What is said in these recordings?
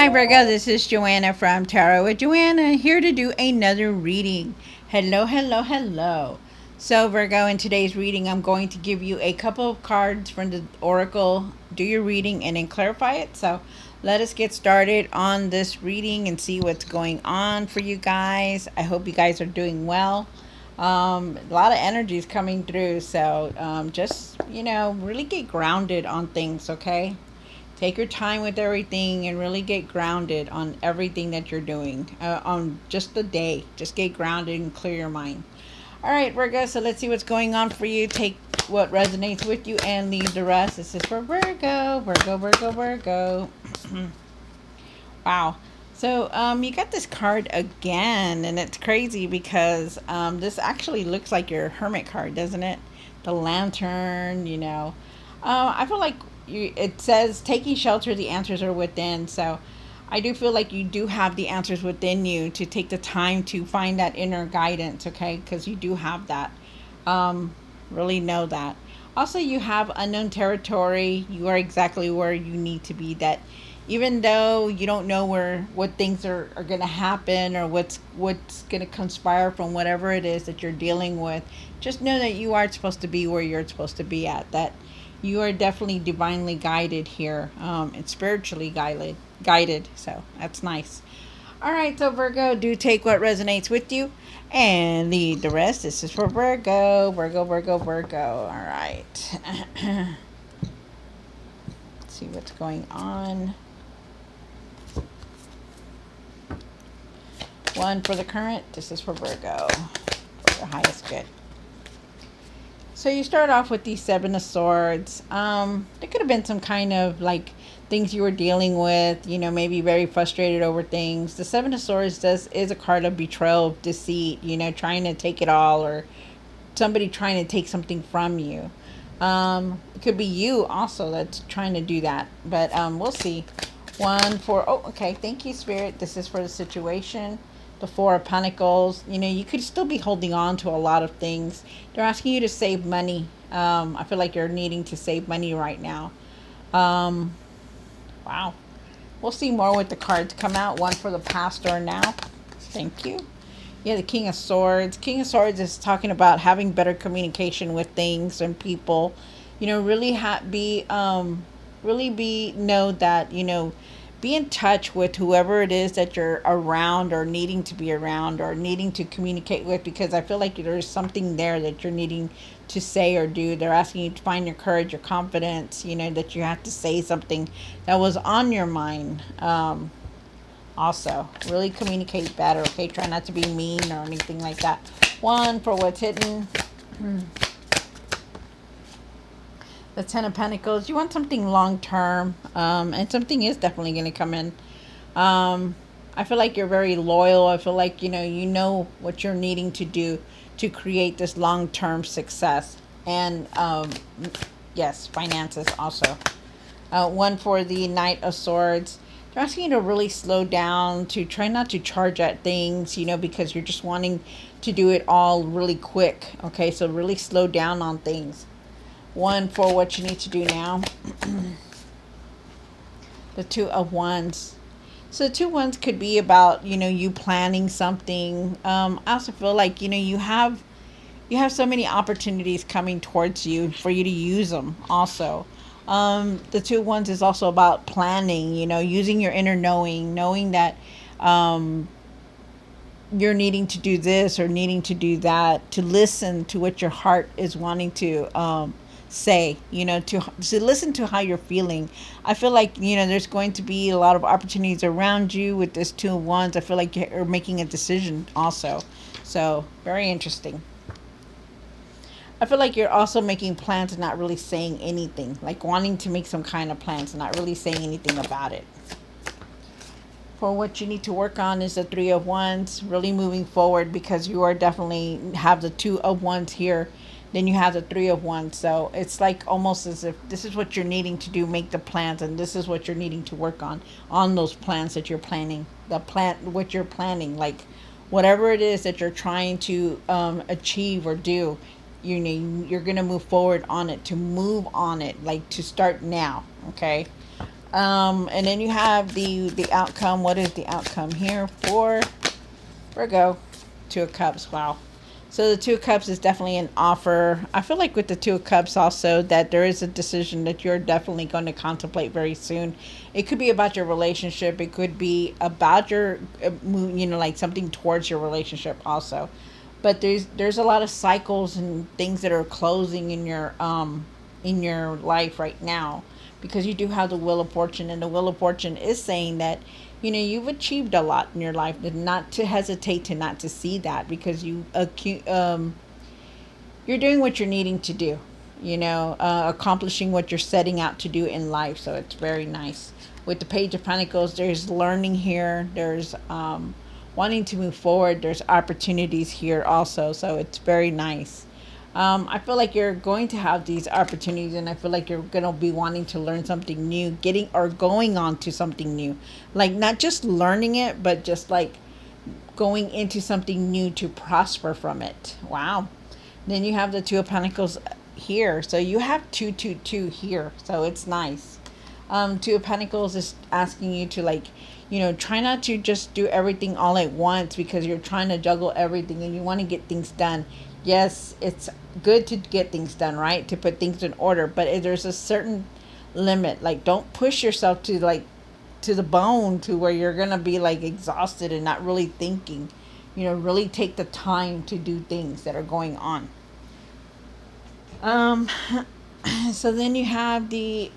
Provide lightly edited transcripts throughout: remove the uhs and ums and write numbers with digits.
Hi Virgo, this is Joanna from Tarot with Joanna, here to do another reading. Hello, hello, hello. So Virgo, in today's reading, I'm going to give you a couple of cards from the Oracle, do your reading, and then clarify it. So let us get started on this reading and see what's going on for you guys. I hope you guys are doing well. A lot of energy is coming through, so just, really get grounded on things, okay? Take your time with everything and really get grounded on everything that you're doing on just the day. Just get grounded and clear your mind. All right, Virgo, so let's see what's going on for you. Take what resonates with you and leave the rest. This is for Virgo, Virgo, Virgo, Virgo. Wow. So you got this card again, and it's crazy because this actually looks like your Hermit card, doesn't it? The lantern. I feel like it says taking shelter, the answers are within. So I do feel like you do have the answers within you to take the time to find that inner guidance, okay? Because you do have that. Really know that. Also, you have unknown territory. You are exactly where you need to be. That even though you don't know what things are going to happen or what's going to conspire from whatever it is that you're dealing with, just know that you are supposed to be where you're supposed to be at. That you are definitely divinely guided here, and spiritually guided. So that's nice. All right, so Virgo, do take what resonates with you and leave the rest. This is for Virgo, Virgo, Virgo, Virgo. All right. Let's see what's going on. One for the current. This is for Virgo, for the highest good. So you start off with the Seven of Swords. There could have been some kind of like things you were dealing with, maybe very frustrated over things. The Seven of Swords is a card of betrayal, deceit, trying to take it all, or somebody trying to take something from you. It could be you also that's trying to do that, but we'll see. Okay, thank you, Spirit. This is for the situation. The Four of Pentacles. You could still be holding on to a lot of things. They're asking you to save money. I feel like you're needing to save money right now. Wow. We'll see more with the cards come out. One for the past or now. Thank you. Yeah, the King of Swords. King of Swords is talking about having better communication with things and people. Really know that, be in touch with whoever it is that you're around or needing to be around or needing to communicate with, because I feel like there's something there that you're needing to say or do. They're asking you to find your courage, your confidence, that you have to say something that was on your mind. Also, really communicate better, okay? Try not to be mean or anything like that. One for what's hidden. The Ten of Pentacles. You want something long term, and something is definitely going to come in. I feel like you're very loyal. I feel like you know what you're needing to do to create this long term success, and yes, finances also. One for the Knight of Swords. They're asking you to really slow down, to try not to charge at things, because you're just wanting to do it all really quick. Okay, so really slow down on things. One for what you need to do now. The Two of Wands. So the Two of Wands could be about, you planning something. I also feel like, you have so many opportunities coming towards you for you to use them also. The Two of Wands is also about planning, using your inner knowing that you're needing to do this or needing to do that, to listen to what your heart is wanting to say, to listen to how you're feeling. I feel like, there's going to be a lot of opportunities around you with this Two of Wands. I feel like you're making a decision also. So very interesting. I feel like you're also making plans and not really saying anything, like wanting to make some kind of plans and not really saying anything about it. For what you need to work on is the Three of Wands, really moving forward, because you are definitely have the Two of Wands here. Then you have the Three of Wands. So it's like almost as if this is what you're needing to do, make the plans, and this is what you're needing to work on those plans that you're planning. What you're planning, like whatever it is that you're trying to achieve or do, you're gonna move forward on it, to move on it, like to start now. Okay. And then you have the outcome. What is the outcome here for Virgo? Two of Cups. Wow. So the Two of Cups is definitely an offer. I feel like with the Two of Cups also that there is a decision that you're definitely going to contemplate very soon. It could be about your relationship. It could be about your, like something towards your relationship also. But there's a lot of cycles and things that are closing in your life right now, because you do have the Wheel of Fortune, and the Wheel of Fortune is saying that you've achieved a lot in your life, and not to hesitate to not to see that, because you're doing what you're needing to do, accomplishing what you're setting out to do in life. So it's very nice. With the Page of Pentacles, there's learning here. There's wanting to move forward. There's opportunities here also. So it's very nice. I feel like you're going to have these opportunities, and I feel like you're going to be wanting to learn something new, getting or going on to something new. Like not just learning it, but just like going into something new to prosper from it. Wow. Then you have the Two of Pentacles here. So you have 222 here. So it's nice. Two of Pentacles is asking you to try not to just do everything all at once, because you're trying to juggle everything and you want to get things done. Yes, it's good to get things done, right? To put things in order, but there's a certain limit. Like don't push yourself to the bone to where you're going to be like exhausted and not really thinking. Really take the time to do things that are going on. Um so then you have the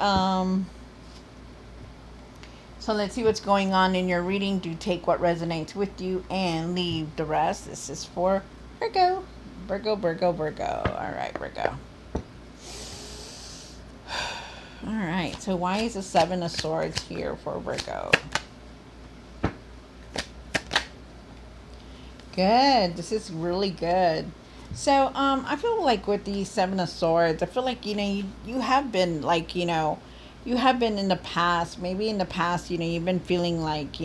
so let's see what's going on in your reading. Do take what resonates with you and leave the rest. This is for Virgo. Virgo, Virgo, Virgo. All right, Virgo. All right. So why is the Seven of Swords here for Virgo? Good. This is really good. So I feel like with the Seven of Swords, I feel like you have been you have been in the past. Maybe in the past, you've been feeling like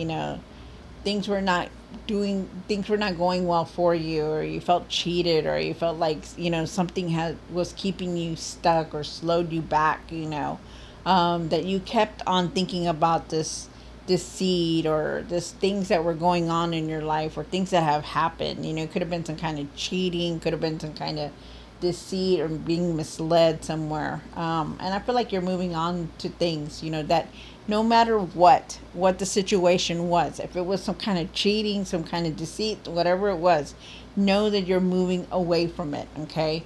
things were not things were not going well for you, or you felt cheated, or you felt like something was keeping you stuck or slowed you back. That you kept on thinking about this seed, or this things that were going on in your life, or things that have happened. It could have been some kind of cheating, could have been some kind of deceit, or being misled somewhere. And I feel like you're moving on to things, that no matter what the situation was, if it was some kind of cheating, some kind of deceit, whatever it was, know that you're moving away from it. Okay.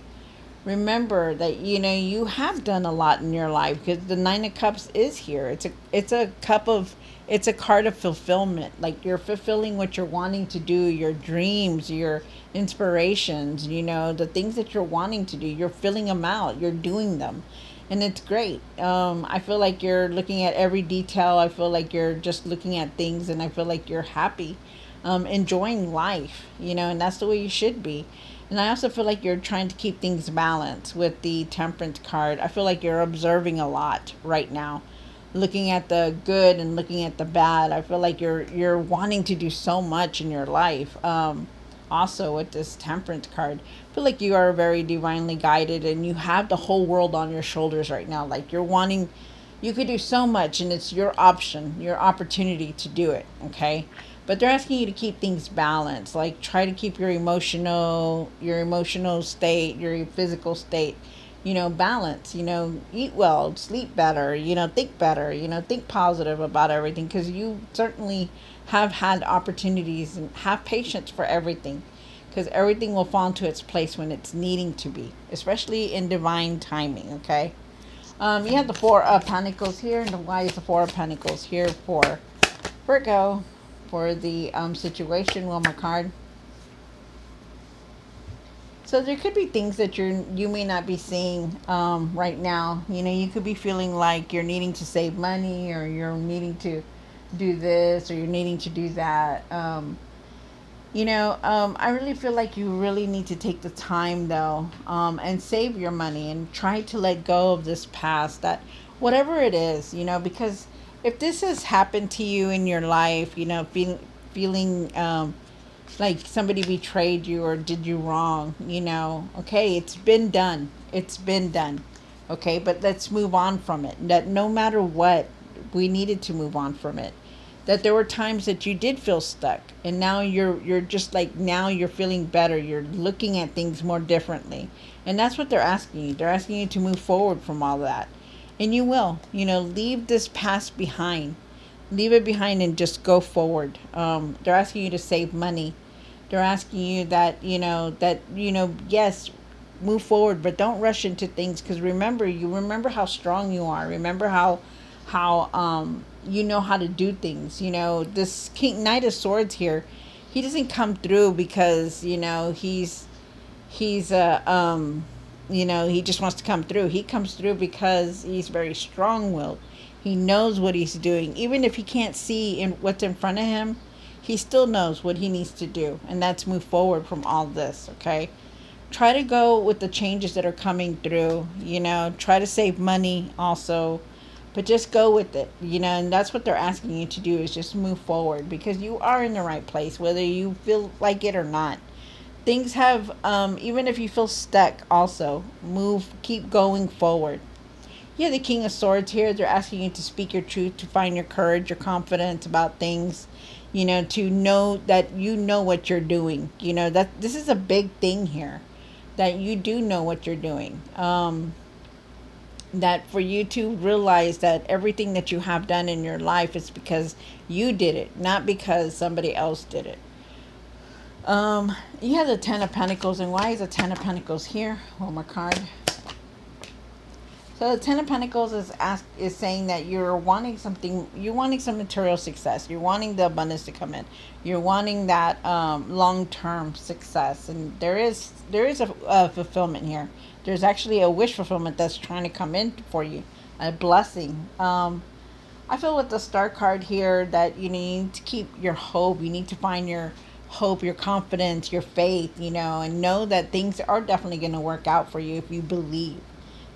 Remember that you have done a lot in your life, because the Nine of Cups is here. It's a card of fulfillment. Like you're fulfilling what you're wanting to do, your dreams, your inspirations, the things that you're wanting to do. You're filling them out. You're doing them. And it's great. I feel like you're looking at every detail. I feel like you're just looking at things, and I feel like you're happy, enjoying life, and that's the way you should be. And I also feel like you're trying to keep things balanced with the Temperance card. I feel like you're observing a lot right now, looking at the good and looking at the bad. I feel like you're wanting to do so much in your life. Also with this Temperance card, I feel like you are very divinely guided, and you have the whole world on your shoulders right now. Like you could do so much, and it's your option, your opportunity to do it. Okay. But they're asking you to keep things balanced. Like try to keep your emotional state, your physical state, balance. Eat well, sleep better, think better, think positive about everything, because you certainly have had opportunities, and have patience for everything, because everything will fall into its place when it's needing to be, especially in divine timing. Okay. You have the Four of Pentacles here, and why is the Four of Pentacles here for Virgo? For the situation. One more card. So there could be things that you may not be seeing right now. You could be feeling like you're needing to save money, or you're needing to do this, or you're needing to do that. I really feel like you really need to take the time though, and save your money, and try to let go of this past, that whatever it is, because if this has happened to you in your life, feeling like somebody betrayed you or did you wrong, okay, it's been done. It's been done. Okay, but let's move on from it. That no matter what, we needed to move on from it. That there were times that you did feel stuck, and now you're just like, now you're feeling better. You're looking at things more differently, and that's what they're asking you. They're asking you to move forward from all that, and you will. Leave this past behind. Leave it behind and just go forward. They're asking you to save money. They're asking you that yes, move forward, but don't rush into things, because remember how strong you are. Remember how you know how to do things. This King Knight of Swords here, he doesn't come through because he just wants to come through. He comes through because he's very strong-willed. He knows what he's doing. Even if he can't see what's in front of him, he still knows what he needs to do, and that's move forward from all this, okay? Try to go with the changes that are coming through. Try to save money also, but just go with it. And that's what they're asking you to do, is just move forward, because you are in the right place, whether you feel like it or not. Things have, even if you feel stuck, also keep going forward. Yeah, the King of Swords here, they're asking you to speak your truth, to find your courage, your confidence about things, to know that you know what you're doing. That this is a big thing here, that you do know what you're doing. That for you to realize that everything that you have done in your life is because you did it, not because somebody else did it. You have the Ten of Pentacles, and why is the Ten of Pentacles here? One more card. So the Ten of Pentacles is saying that you're wanting something. You're wanting some material success. You're wanting the abundance to come in. You're wanting that long-term success, and there is a fulfillment here. There's actually a wish fulfillment that's trying to come in for you, a blessing. I feel with the Star card here that you need to keep your hope. You need to find your hope, your confidence, your faith, and know that things are definitely going to work out for you if you believe.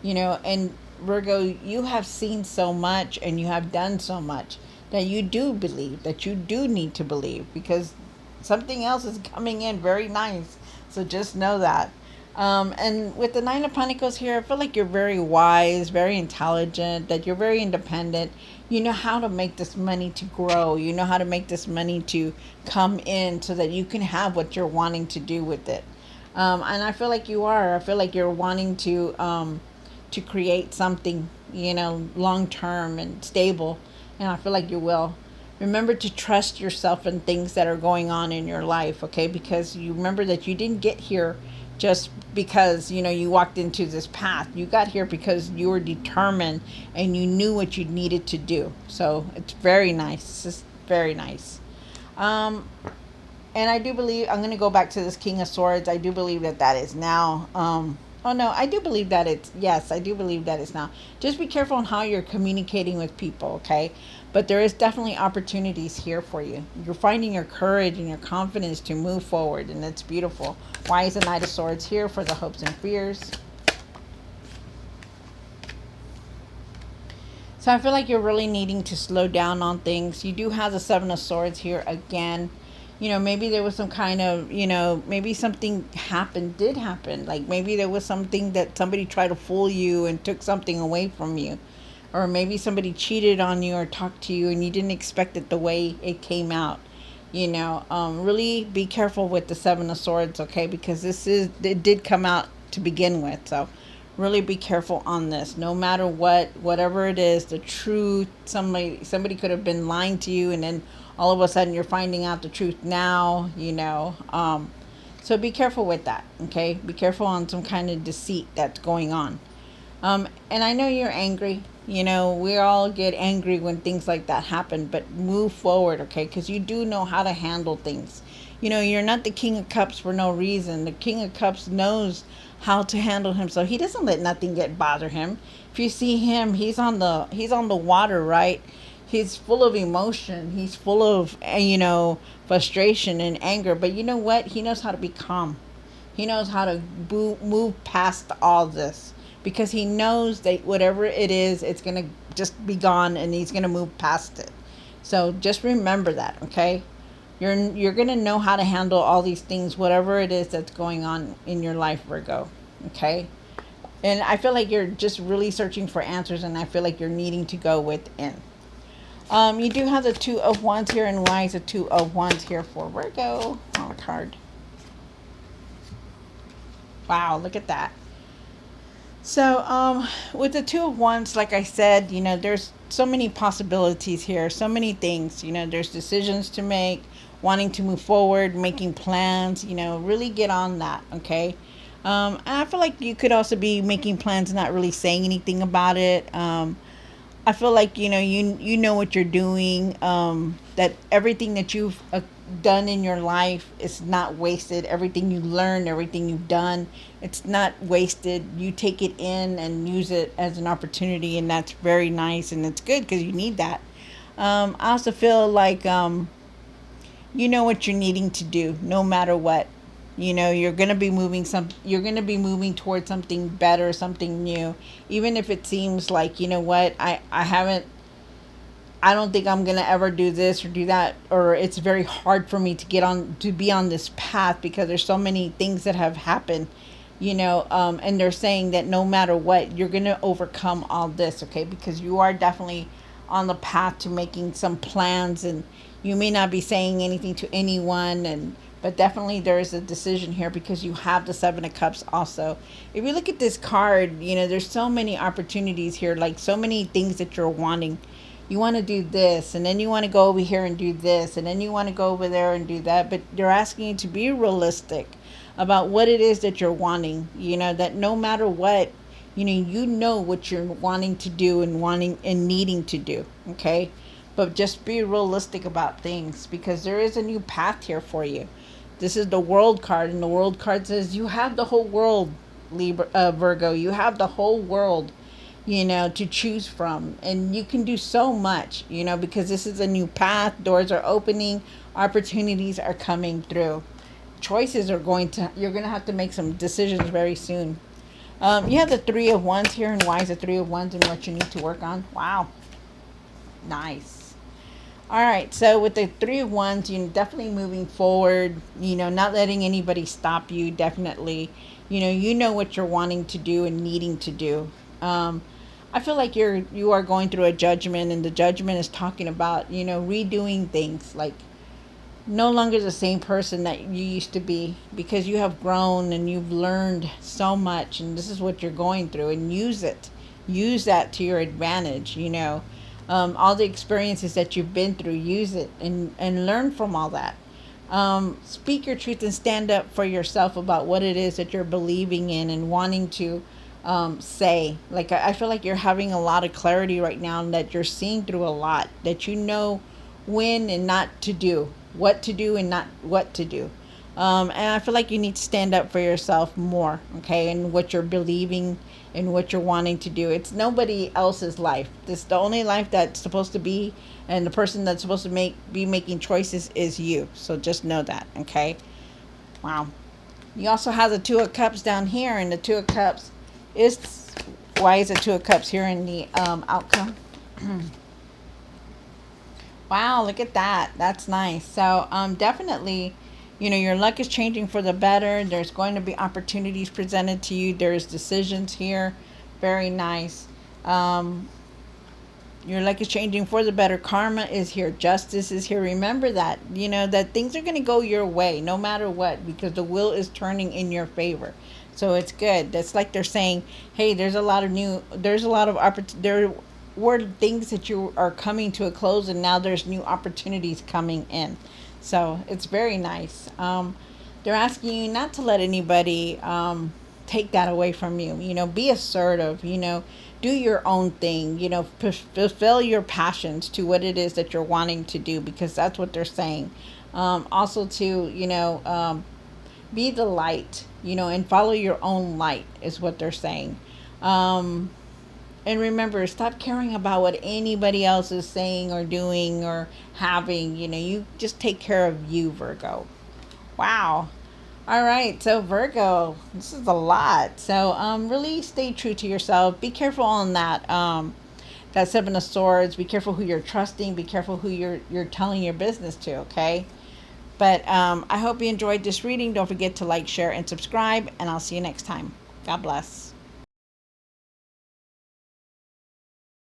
And Virgo, you have seen so much and you have done so much that you do believe, that you do need to believe, because something else is coming in very nice. So just know that. And with the Nine of Pentacles here, I feel like you're very wise, very intelligent, that you're very independent. You know how to make this money to grow. You know how to make this money to come in so that you can have what you're wanting to do with it. And I feel like you are. I feel like you're wanting to create something, long term and stable. And I feel like you will. Remember to trust yourself in things that are going on in your life, okay? Because you remember that you didn't get here just because, you walked into this path. You got here because you were determined and you knew what you needed to do. So it's very nice. It's very nice. And I do believe, I'm going to go back to this King of Swords. I do believe that is now, oh no, I do believe that yes, I do believe that it's now. Just be careful on how you're communicating with people, okay? But there is definitely opportunities here for you. You're finding your courage and your confidence to move forward, and it's beautiful. Why is the Knight of Swords here for the hopes and fears? So I feel like you're really needing to slow down on things. You do have the Seven of Swords here again. Maybe there was some kind of, maybe something did happen. Like maybe there was something that somebody tried to fool you and took something away from you. Or maybe somebody cheated on you or talked to you and you didn't expect it the way it came out. Really be careful with the Seven of Swords, okay? Because it did come out to begin with. So really be careful on this. No matter whatever it is, the truth, somebody could have been lying to you, and then all of a sudden you're finding out the truth now, so be careful with that, okay? Be careful on some kind of deceit that's going on. And I know you're angry. We all get angry when things like that happen, but move forward, okay? Because you do know how to handle things. You're not the King of Cups for no reason. The King of Cups knows how to handle himself. He doesn't let nothing bother him. If you see him, he's on the water, right? He's full of emotion. He's full of, frustration and anger. But you know what? He knows how to be calm. He knows how to move past all this. Because he knows that whatever it is, it's going to just be gone, and he's going to move past it. So just remember that, okay? You're going to know how to handle all these things, whatever it is that's going on in your life, Virgo, okay? And I feel like you're just really searching for answers, and I feel like you're needing to go within. You do have the Two of Wands here, and why is the Two of Wands here for Virgo on the card? Wow, look at that. So, with the Two of Wands, like I said, there's so many possibilities here, so many things. There's decisions to make, wanting to move forward, making plans. Really get on that, okay? And I feel like you could also be making plans, and not really saying anything about it. I feel like you know what you're doing. That everything that you've done in your life is not wasted. Everything you learned, everything you've done, it's not wasted. You take it in and use it as an opportunity, and that's very nice, and it's good because you need that. I also feel like you know what you're needing to do, no matter what. You're gonna be moving towards something better, something new, even if it seems like, what, I don't think I'm gonna ever do this or do that, or it's very hard for me to be on this path because there's so many things that have happened. And they're saying that no matter what, you're gonna overcome all this, okay? Because you are definitely on the path to making some plans, and you may not be saying anything to anyone, and but definitely there is a decision here because you have the Seven of Cups also. If you look at this card, there's so many opportunities here, like so many things that you're wanting. You want to do this, and then you want to go over here and do this, and then you want to go over there and do that, but they're asking you to be realistic about what it is that you're wanting. That no matter what, you know what you're wanting to do and wanting and needing to do, okay? But just be realistic about things because there is a new path here for you. This is the World card, and the World card says you have the whole world, Virgo. You have the whole world, to choose from, and you can do so much, because this is a new path. Doors are opening, opportunities are coming through. You're going to have to make some decisions very soon. You have the Three of Wands here, and why is the Three of Wands and what you need to work on? Wow, nice. All right, so with the Three of Wands, you're definitely moving forward, not letting anybody stop you, definitely. You know what you're wanting to do and needing to do. I feel like you are going through a judgment, and the judgment is talking about, redoing things, like no longer the same person that you used to be, because you have grown and you've learned so much, and this is what you're going through, and use that to your advantage. All the experiences that you've been through, use it and learn from all that. Speak your truth and stand up for yourself about what it is that you're believing in and wanting to say. Like, I feel like you're having a lot of clarity right now, and that you're seeing through a lot, that you know when and not to do, what to do and not what to do. And I feel like you need to stand up for yourself more, okay, and what you're believing and what you're wanting to do. It's nobody else's life. This the only life that's supposed to be, and the person that's supposed to be making choices is you. So just know that, okay? Wow. You also have the Two of Cups down here, and the Two of Cups is, why is the Two of Cups here in the outcome? Wow, look at that. That's nice. So, definitely, your luck is changing for the better. There's going to be opportunities presented to you. There's decisions here. Very nice. Your luck is changing for the better. Karma is here. Justice is here. Remember that, that things are going to go your way no matter what, because the wheel is turning in your favor. So it's good. That's like they're saying, hey, there's a lot of there were things that you are coming to a close, and now there's new opportunities coming in. So it's very nice. They're asking you not to let anybody take that away from you. Be assertive. Do your own thing. Fulfill your passions to what it is that you're wanting to do, because that's what they're saying. Also to be the light. And follow your own light is what they're saying. And remember, stop caring about what anybody else is saying or doing or having. You just take care of you, Virgo. Wow. All right. So, Virgo, this is a lot. So, really stay true to yourself. Be careful on that Seven of Swords. Be careful who you're trusting. Be careful who you're telling your business to, okay? But I hope you enjoyed this reading. Don't forget to like, share, and subscribe. And I'll see you next time. God bless.